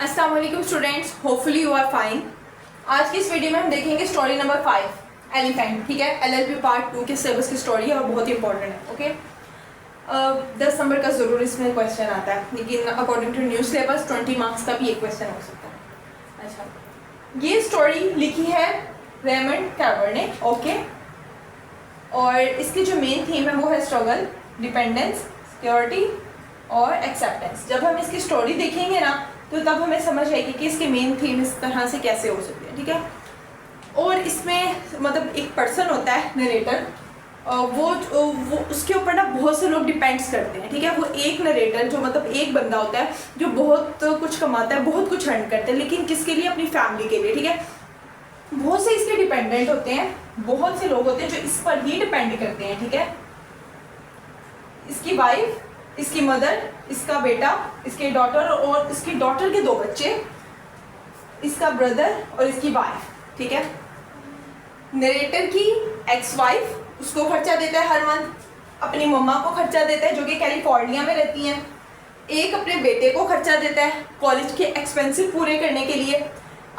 अस्सलाम वालेकुम students, hopefully you are fine. आज की इस वीडियो में हम देखेंगे स्टोरी नंबर 5 एलिफेंट। ठीक है, एलएलबी पार्ट 2 के सिलेबस की स्टोरी है और बहुत ही इंपॉर्टेंट है। ओके, 10 नंबर का ज़रूर इसमें क्वेश्चन आता है, लेकिन according to new syllabus 20 marks का भी एक क्वेश्चन हो सकता है। अच्छा, ये स्टोरी लिखी है रेमंड कैवर ने। ओके, और इसकी जो मेन थीम है वो है स्ट्रगल, डिपेंडेंस, सिक्योरिटी और एक्सेप्टेंस। जब हम इसकी स्टोरी देखेंगे ना तो तब हमें समझ आएगी कि इसकी मेन थीम इस तरह से कैसे हो सकती है। ठीक है, और इसमें मतलब एक पर्सन होता है नरेटर, वो उसके ऊपर ना बहुत से लोग डिपेंड्स करते हैं। ठीक है, वो एक नरेटर जो मतलब एक बंदा होता है जो बहुत कुछ कमाता है, बहुत कुछ अर्न करता है, लेकिन किसके लिए? अपनी फैमिली के लिए। ठीक है, बहुत से इसके डिपेंडेंट होते हैं, बहुत से लोग होते हैं जो इस पर ही डिपेंड करते हैं। ठीक है, इसकी वाइफ, इसकी मदर, इसका बेटा, इसके डॉटर और इसकी डॉटर के 2 बच्चे, इसका ब्रदर और इसकी वाइफ। ठीक है, नरेटर की एक्स वाइफ उसको खर्चा देता है हर मंथ, अपनी मम्मा को खर्चा देता है जो कि कैलिफोर्निया में रहती हैं, एक अपने बेटे को खर्चा देता है कॉलेज के एक्सपेंसिव पूरे करने के लिए,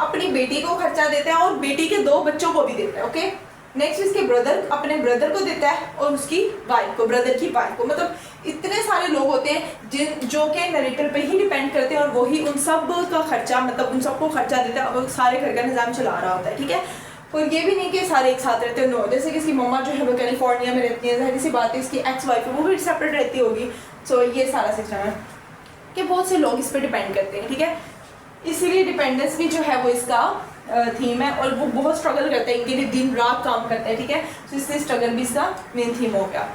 अपनी बेटी को खर्चा देता है और बेटी के 2 बच्चों को भी देता है। ओके, नेक्स्ट इसके ब्रदर, अपने ब्रदर को देता है और उसकी वाइफ को, ब्रदर की वाइफ को। मतलब इतने सारे लोग होते हैं जो कि नरेटर पे ही डिपेंड करते हैं और वही उन सब का खर्चा, मतलब उन सबको खर्चा देता है और सारे घर का निज़ाम चला रहा होता है। ठीक है, और ये भी नहीं कि सारे एक साथ रहते हैं। नो, जैसे कि इसकी मम्मा जो है वो कैलिफोर्निया में रहती है, जाहिर सी बात है इसकी एक्स वाइफ है वो भी सेपरेट रहती होगी। सो ये सारा सिस्टम है कि बहुत से लोग इस पर डिपेंड करते हैं। ठीक है, इसीलिए डिपेंडेंस भी जो है वो इसका थीम है और वो बहुत स्ट्रगल करते हैं, इनके लिए दिन रात काम करते हैं। ठीक है, तो इससे स्ट्रगल भी इसका मेन थीम हो गया।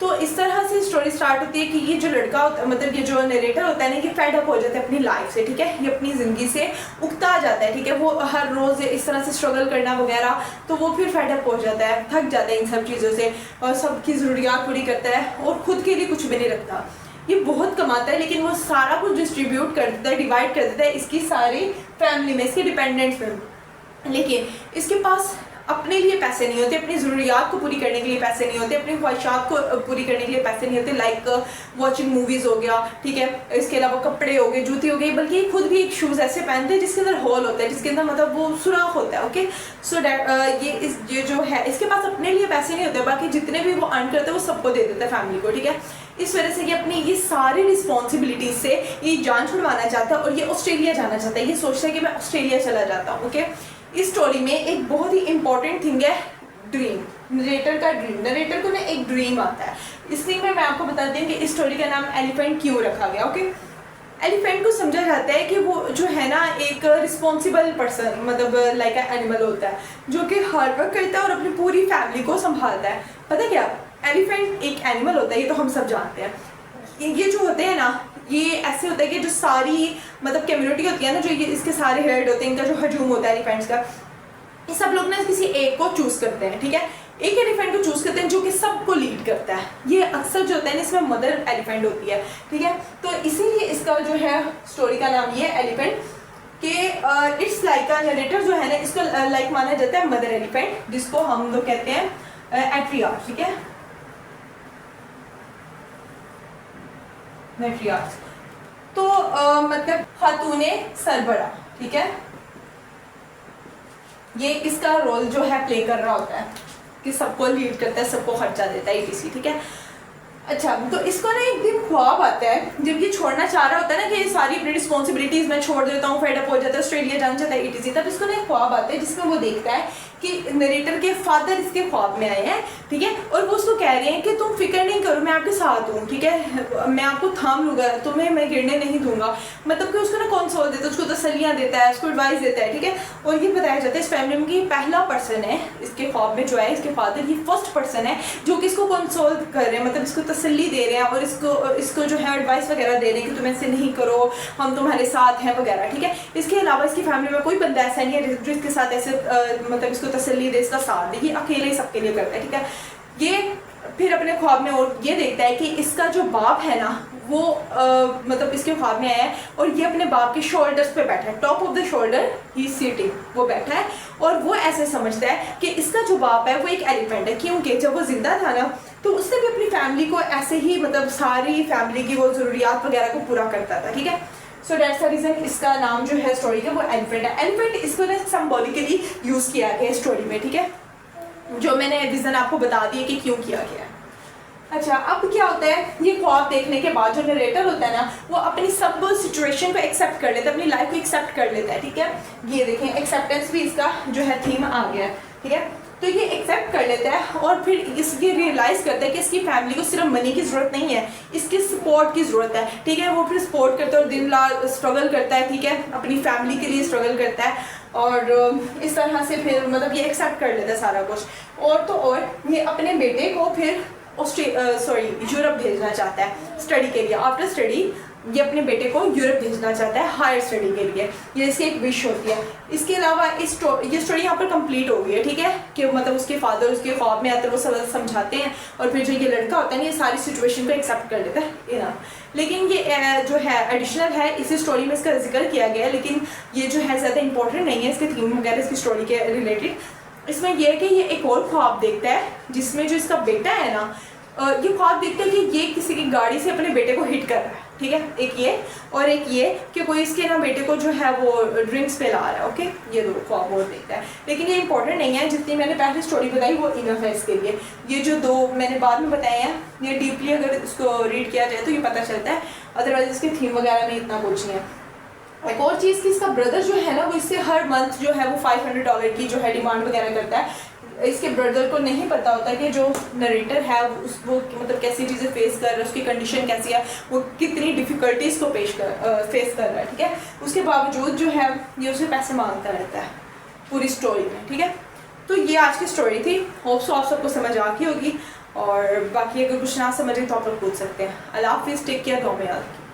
तो इस तरह से स्टोरी स्टार्ट होती है कि ये जो लड़का होता है, मतलब ये जो नरेटर होता है ना, ये फेड अप हो जाता है अपनी लाइफ से। ठीक है, ये अपनी ज़िंदगी से उकता आ जाता है। ठीक है, वो हर रोज़ इस तरह से स्ट्रगल करना वगैरह, तो वो फिर फेड अप हो जाता है, थक जाता है इन सब चीज़ों से और सबकी ज़रूरियात पूरी करता है और ख़ुद के लिए कुछ भी नहीं रखता। ये बहुत कमाता है लेकिन वो सारा कुछ डिस्ट्रीब्यूट कर देता है, डिवाइड कर देता है इसकी सारी फैमिली में, इसके डिपेंडेंट्स में। लेकिन इसके पास अपने लिए पैसे नहीं होते, अपनी ज़रूरियात को पूरी करने के लिए पैसे नहीं होते, अपनी ख्वाहिशात को पूरी करने के लिए पैसे नहीं होते, लाइक वॉचिंग मूवीज़ हो गया। ठीक है, इसके अलावा कपड़े हो गए, जूती हो गई, बल्कि खुद भी एक शूज़ ऐसे पहनते हैं जिसके अंदर होल होता है, जिसके अंदर मतलब वो सुराख होता है। ओके, सो डैट ये जो है इसके पास अपने लिए पैसे नहीं होते, बाकी जितने भी वो अर्न करते हैं वो सबको दे देता है फैमिली को। ठीक है, इस वजह से ये अपनी ये सारी रिस्पॉन्सिबिलिटीज से ये जान छुड़वाना चाहता है और ये ऑस्ट्रेलिया जाना चाहता है। ये सोचता है कि मैं ऑस्ट्रेलिया चला जाता हूँ। ओके, इस स्टोरी में एक बहुत ही इंपॉर्टेंट थिंग है ड्रीम, नरेटर का ड्रीम। नरेटर को ना एक ड्रीम आता है, इसलिए मैं आपको बताती हूँ कि इस स्टोरी का नाम एलिफेंट क्यों रखा गया। ओके, एलिफेंट को समझा जाता है कि वो जो है ना एक रिस्पॉन्सिबल पर्सन, मतलब लाइक एनिमल होता है जो कि हार्ड वर्क करता है और अपनी पूरी फैमिली को संभालता है। पता क्या, एलिफेंट एक एनिमल होता है, ये तो हम सब जानते हैं। ये जो होते हैं ना, ये ऐसे होता है कि जो सारी मतलब कम्युनिटी होती है ना, जो ये इसके सारे हेड होते हैं, इनका जो हजूम होता है एलिफेंट्स का, ये सब लोग ना किसी एक को चूज़ करते हैं। ठीक है, एक एलिफेंट को चूज़ करते हैं जो कि सबको लीड करता है। ये अक्सर जो होता है ना, इसमें मदर एलिफेंट होती है। ठीक है, तो इसीलिए इसका जो है स्टोरी का नाम ये एलिफेंट कि इट्स लाइक अ नरेटर जो है ना, इसको लाइक माना जाता है मदर एलिफेंट, जिसको हम लोग कहते हैं एट्रियार्च। ठीक है, मैट्रियार्च तो मतलब खातूने सरबरा। ठीक है, ये इसका रोल जो है प्ले कर रहा होता है कि सबको लीड करता है, सबको खर्चा देता है, etc। ठीक है, अच्छा, तो इसको ना एक दिन ख्वाब आता है जब ये छोड़ना चाह रहा होता है ना कि ये सारी अपनी रिस्पॉन्सिबिलिटीज मैं छोड़ देता हूँ, फेड अप हो जाता है, ऑस्ट्रेलिया जाना चाहता है, etc। तब इसको ना एक ख्वाब आता है जिसमें वो देखता है कि नरेटर के फादर इसके ख्वाब में आए हैं। ठीक है, और वो उसको कह रहे हैं कि तुम फिक्र नहीं करो, मैं आपके साथ हूँ। ठीक है, मैं आपको थाम लूँगा, तुम्हें मैं गिरने नहीं दूंगा। मतलब कि उसको ना कंसोल देता है, उसको तसल्लियाँ देता है, उसको एडवाइस देता है। ठीक है, और ये बताया जाता है इस फैमिली में कि पहला पर्सन है इसके ख्वाब में जो है इसके फादर, ये फर्स्ट पर्सन है जो कि इसको कंसोल कर रहे हैं, मतलब इसको तसल्ली दे रहे हैं और इसको जो है एडवाइस वगैरह दे रहे हैं कि तुम ऐसे नहीं करो, हम तुम्हारे साथ हैं वगैरह। ठीक है, इसके अलावा इसकी फैमिली में कोई बंदा ऐसा नहीं है जो इसके साथ ऐसे मतलब इसको तसल्ली दे, इसका साथ दे, ये अकेले ही सबके लिए करता है। ठीक है, ये फिर अपने ख्वाब में और ये देखता है कि इसका जो बाप है ना वो मतलब इसके ख्वाब में आया है और ये अपने बाप के शोल्डर्स पे बैठा है, top of the shoulder he sitting, वो बैठा है और वो ऐसे समझता है कि इसका जो बाप है वो एक एलिफेंट है, क्योंकि जब वो जिंदा था ना तो उसने भी अपनी फैमिली को ऐसे ही मतलब सारी फैमिली की वो ज़रूरियात वगैरह को पूरा करता था। ठीक है, सो दैट्स द रीज़न इसका नाम जो है स्टोरी का वो एलिफेंट है। एलिफेंट इसको ना सिंबॉलिकली यूज़ किया गया है स्टोरी में, ठीक है, जो मैंने रीज़न आपको बता दिया कि क्यों किया गया है। अच्छा, अब क्या होता है, ये ख्वाब देखने के बाद जो नरेटर होता है ना वो अपनी सब सिचुएशन को एक्सेप्ट कर लेता है, अपनी लाइफ को एक्सेप्ट कर लेता है, ठीक है। ये देखें, एक्सेप्टेंस भी इसका जो है थीम आ गया है, ठीक है। तो ये एक्सेप्ट कर लेता है और फिर इसके रियलाइज़ करता है कि इसकी फैमिली को सिर्फ मनी की ज़रूरत नहीं है, इसकी सपोर्ट की ज़रूरत है, ठीक है। वो फिर सपोर्ट करता है और दिन रात स्ट्रगल करता है, ठीक है, अपनी फैमिली के लिए स्ट्रगल करता है और इस तरह से फिर मतलब ये एक्सेप्ट कर लेता है सारा कुछ। और तो और ये अपने बेटे को फिर यूरोप भेजना चाहता है स्टडी के लिए। आफ्टर स्टडी ये अपने बेटे को यूरोप भेजना चाहता है हायर स्टडी के लिए, ये इसकी एक विश होती है। इसके अलावा ये स्टोरी यहाँ पर कंप्लीट हो गई है, ठीक है, कि मतलब उसके फादर उसके ख्वाब में आते हैं, वो सब समझाते हैं और फिर जो ये लड़का होता है ना ये सारी सिचुएशन को एक्सेप्ट कर लेता है इनफ। लेकिन ये जो है एडिशनल है, इसी स्टोरी में इसका जिक्र किया गया है, लेकिन ये जो है ज़्यादा इंपॉर्टेंट नहीं है इसके थीम वगैरह इसकी स्टोरी के रिलेटेड। इसमें यह है कि ये एक और ख्वाब देखता है जिसमें जो इसका बेटा है ना ये ख्वाब देखता है कि ये किसी की गाड़ी से अपने बेटे को हिट कर रहा है, ठीक है, एक ये और एक ये कि कोई इसके ना बेटे को जो है वो ड्रिंक्स पे ला रहा है, ओके। ये दो ख्वाब और देखता है, लेकिन ये इंपॉर्टेंट नहीं है, जितनी मैंने पहले स्टोरी बताई वो इनफ है इसके लिए। ये जो दो मैंने बाद में बताए हैं ये डीपली अगर इसको रीड किया जाए तो ये पता चलता है, अदरवाइज इसके थीम वगैरह में इतना कुछ नहीं है। एक और चीज़ कि इसका ब्रदर जो है ना वो इससे हर मंथ जो है वो $500 की जो है डिमांड वगैरह करता है। इसके ब्रदर को नहीं पता होता कि जो नरेटर है वो मतलब कैसी चीज़ें फेस कर रहा है, उसकी कंडीशन कैसी है, वो कितनी डिफ़िकल्टीज़ को फेस कर रहा है, ठीक है। उसके बावजूद जो है ये उसे पैसे मांगता रहता है पूरी स्टोरी में, ठीक है। तो ये आज की स्टोरी थी, होप सो आप सबको समझ आ गई होगी और बाकी अगर कुछ ना समझे तो आप लोग पूछ सकते हैं। अल्लाह हाफिज़, टेक केयर, दुआ में याद रखिए।